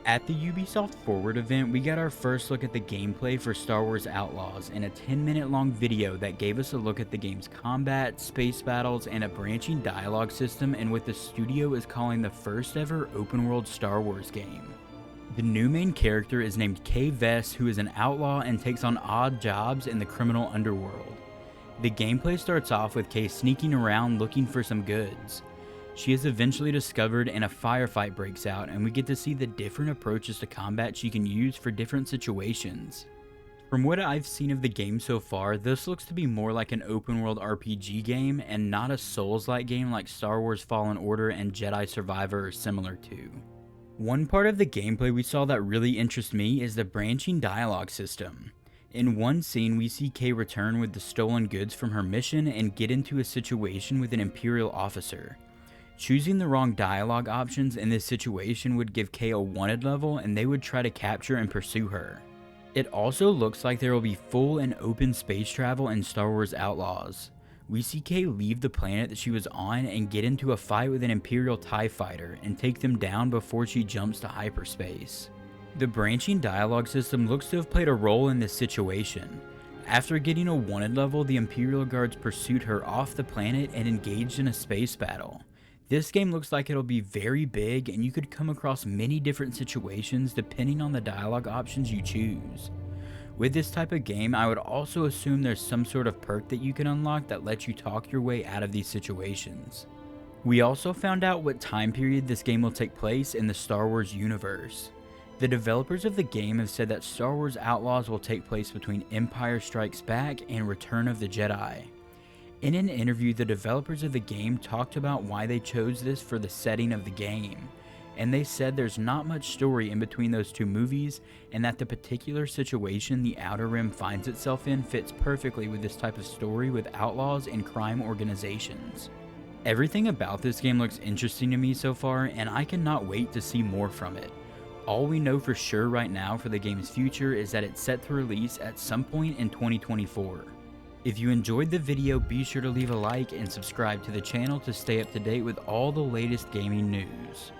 At the Ubisoft Forward event, we got our first look at the gameplay for Star Wars Outlaws in a 10-minute long video that gave us a look at the game's combat, space battles, and a branching dialogue system and what the studio is calling the first ever open world Star Wars game. The new main character is named Kay Vess, who is an outlaw and takes on odd jobs in the criminal underworld. The gameplay starts off with Kay sneaking around looking for some goods. She is eventually discovered and a firefight breaks out, and we get to see the different approaches to combat she can use for different situations. From what I've seen of the game so far, this looks to be more like an open world RPG game and not a Souls-like game like Star Wars Fallen Order and Jedi Survivor are similar to. One part of the gameplay we saw that really interests me is the branching dialogue system. In one scene, we see Kay return with the stolen goods from her mission and get into a situation with an Imperial officer. Choosing the wrong dialogue options in this situation would give Kay a wanted level and they would try to capture and pursue her. It also looks like there will be full and open space travel in Star Wars Outlaws. We see Kay leave the planet that she was on and get into a fight with an Imperial TIE fighter and take them down before she jumps to hyperspace. The branching dialogue system looks to have played a role in this situation. After getting a wanted level, the Imperial guards pursued her off the planet and engaged in a space battle. This game looks like it'll be very big and you could come across many different situations depending on the dialogue options you choose. With this type of game, I would also assume there's some sort of perk that you can unlock that lets you talk your way out of these situations. We also found out what time period this game will take place in the Star Wars universe. The developers of the game have said that Star Wars Outlaws will take place between Empire Strikes Back and Return of the Jedi. In an interview, the developers of the game talked about why they chose this for the setting of the game, and they said there's not much story in between those two movies and that the particular situation the Outer Rim finds itself in fits perfectly with this type of story with outlaws and crime organizations. Everything about this game looks interesting to me so far, and I cannot wait to see more from it. All we know for sure right now for the game's future is that it's set to release at some point in 2024. If you enjoyed the video, be sure to leave a like and subscribe to the channel to stay up to date with all the latest gaming news.